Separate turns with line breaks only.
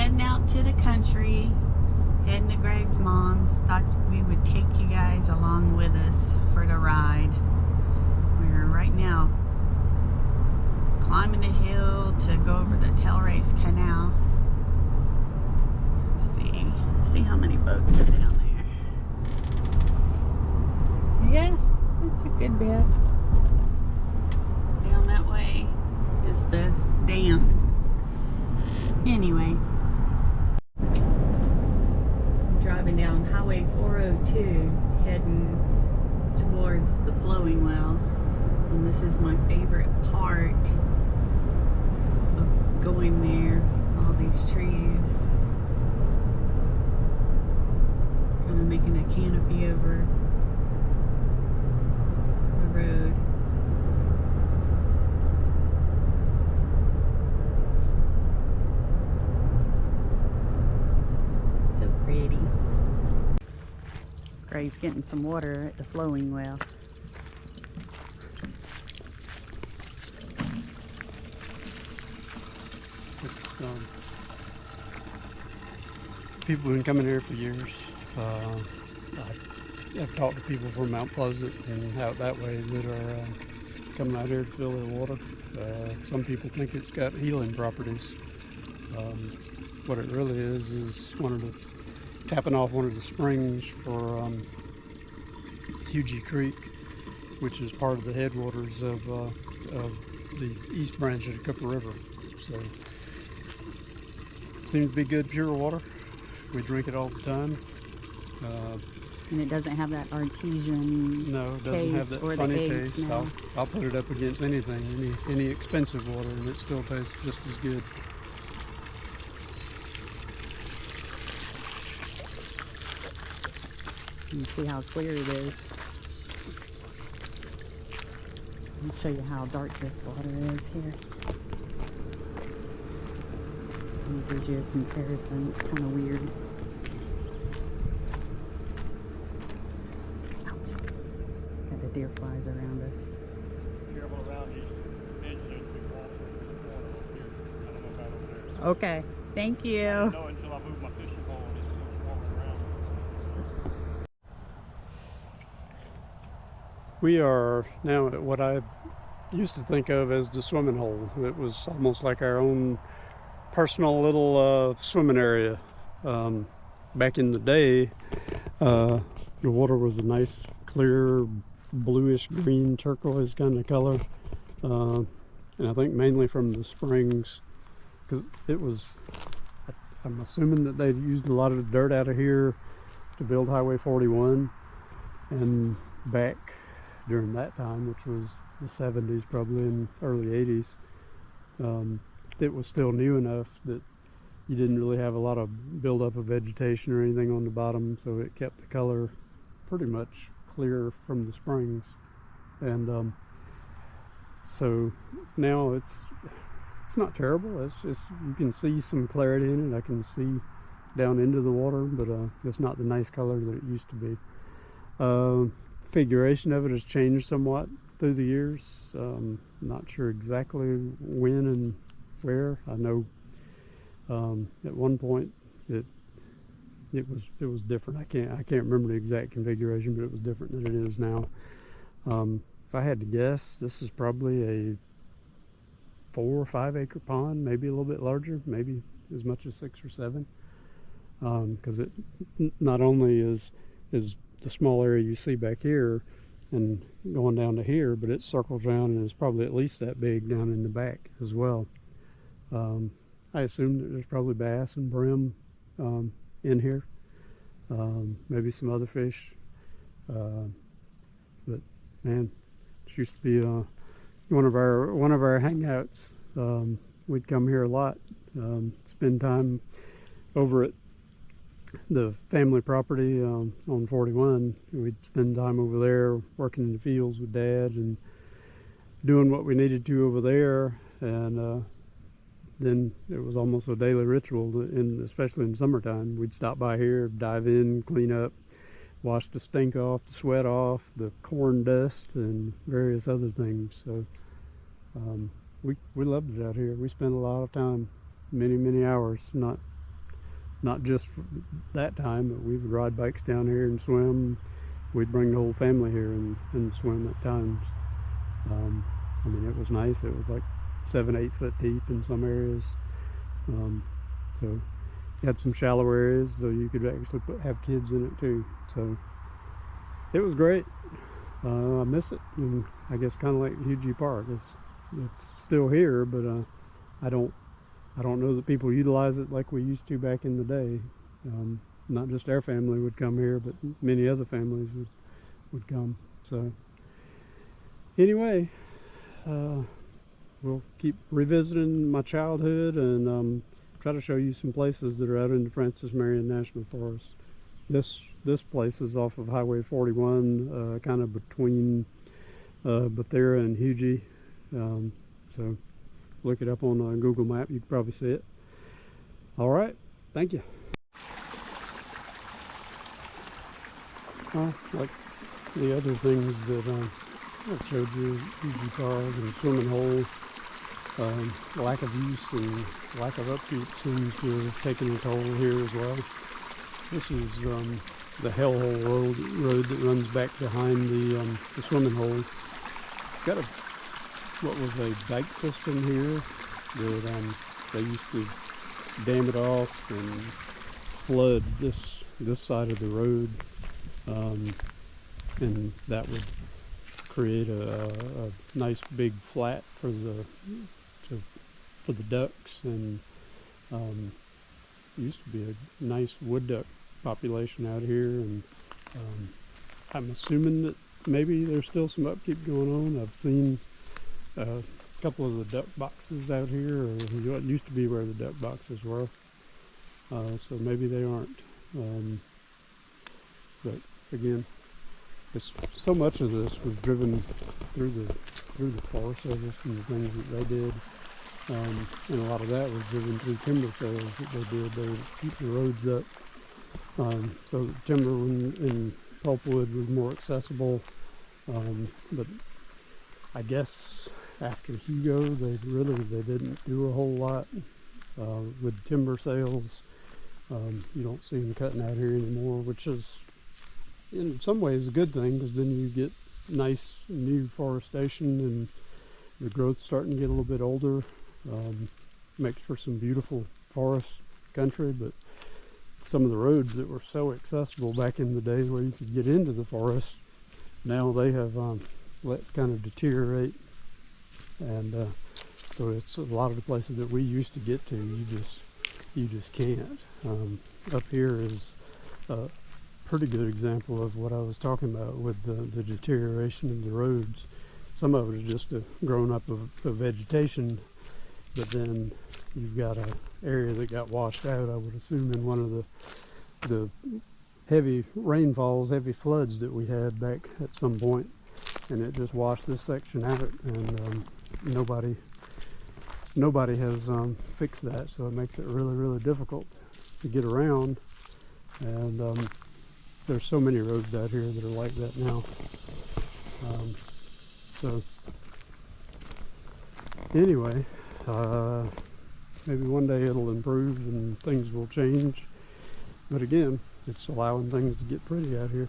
heading out to the country, heading to Greg's mom's. Thought we would take you guys along with us for the ride. We're right now climbing the hill to go over the Tailrace Canal. Let's see how many boats are down there. Yeah, it's a good bit. Down that way is the dam. Anyway, I'm driving down Highway 402 heading towards the flowing well, and this is my favorite part of going there. All these trees kind of making a canopy over the road. Pretty. Greg's getting some water at the flowing well.
It's people have been coming here for years. I've talked to people from Mount Pleasant and out that way that are coming out here to fill their water. Some people think it's got healing properties. What it really is tapping off one of the springs for Hugie Creek, which is part of the headwaters of the east branch of the Cooper River. So it seems to be good, pure water. We drink it all the time.
And it doesn't have that artesian
No, it doesn't have that funny taste. I'll put it up against anything, any expensive water, and it still tastes just as good.
You can see how clear it is. I'll show you how dark this water is here. And it gives you a comparison. It's kind of weird. Ouch. Got the deer flies around us.
Careful around these edges as we walk in the corner over here. I don't know about over there.
Okay, thank you.
I don't know until I move my fishing pole and it's just walking around. We are now at what I used to think of as the swimming hole. It was almost like our own personal little swimming area. Back in the day, the water was a nice, clear, bluish green, turquoise kind of color. And I think mainly from the springs, because it was, I'm assuming that they used a lot of the dirt out of here to build Highway 41. And back during that time, which was the 70s, probably in early 80s, it was still new enough that you didn't really have a lot of buildup of vegetation or anything on the bottom, so it kept the color pretty much clear from the springs. And so now it's not terrible. It's just, you can see some clarity in it. I can see down into the water, but it's not the nice color that it used to be. Figuration of it has changed somewhat through the years. Not sure exactly when and where. I know at one point it was different. I can't remember the exact configuration, but it was different than it is now. If I had to guess, this is probably a 4 or 5 acre pond, maybe a little bit larger, maybe as much as 6 or 7. Because it not only is the small area you see back here and going down to here, but it circles around and is probably at least that big down in the back as well. I assume that there's probably bass and brim in here, maybe some other fish, but man, it used to be one of our hangouts. We'd come here a lot, spend time over at the family property on 41. We'd spend time over there working in the fields with Dad and doing what we needed to over there, and then it was almost a daily ritual, especially in summertime. We'd stop by here, dive in, clean up, wash the stink off, the sweat off, the corn dust, and various other things. So we loved it out here. We spent a lot of time, many hours, not not just that time, but we would ride bikes down here and swim. We'd bring the whole family here and swim at times. I mean, it was nice. It was like 7-8 foot deep in some areas. So you had some shallow areas, so you could actually have kids in it too. So it was great. I miss it, and I guess kind of like Hugie Park. It's still here, but I don't know that people utilize it like we used to back in the day. Not just our family would come here, but many other families would come. So anyway, we'll keep revisiting my childhood and try to show you some places that are out in the Francis Marion National Forest. This place is off of Highway 41, kind of between Bethera and Hugie. So look it up on a Google map, you can probably see it. All right, thank you. Like the other things that I showed you, Hugie Park and swimming hole, lack of use and lack of upkeep seems to have taken a toll here as well. This is the Hellhole road that runs back behind the swimming hole. Got what was a dike system here that they used to dam it off and flood this side of the road, and that would create a nice big flat for the ducks, and used to be a nice wood duck population out here, and I'm assuming that maybe there's still some upkeep going on. I've seen a couple of the duck boxes out here, or what used to be where the duck boxes were, so maybe they aren't, but again, so much of this was driven through the Forest Service and the things that they did, and a lot of that was driven through timber sales that they did. They would keep the roads up, so the timber and pulpwood was more accessible, but I guess after Hugo they didn't do a whole lot with timber sales. You don't see them cutting out here anymore, which is in some ways a good thing, because then you get nice new forestation and the growth's starting to get a little bit older. Makes for some beautiful forest country, but some of the roads that were so accessible back in the days where you could get into the forest, now they have let kind of deteriorate, and so it's a lot of the places that we used to get to, you just can't. Up here is a pretty good example of what I was talking about with the deterioration of the roads. Some of it is just grown up of vegetation, but then you've got an area that got washed out, I would assume, in one of the heavy rainfalls, heavy floods that we had back at some point, and it just washed this section out, and nobody has fixed that, so it makes it really, really difficult to get around, and there's so many roads out here that are like that now. So anyway, maybe one day it'll improve and things will change, but again, it's allowing things to get pretty out here.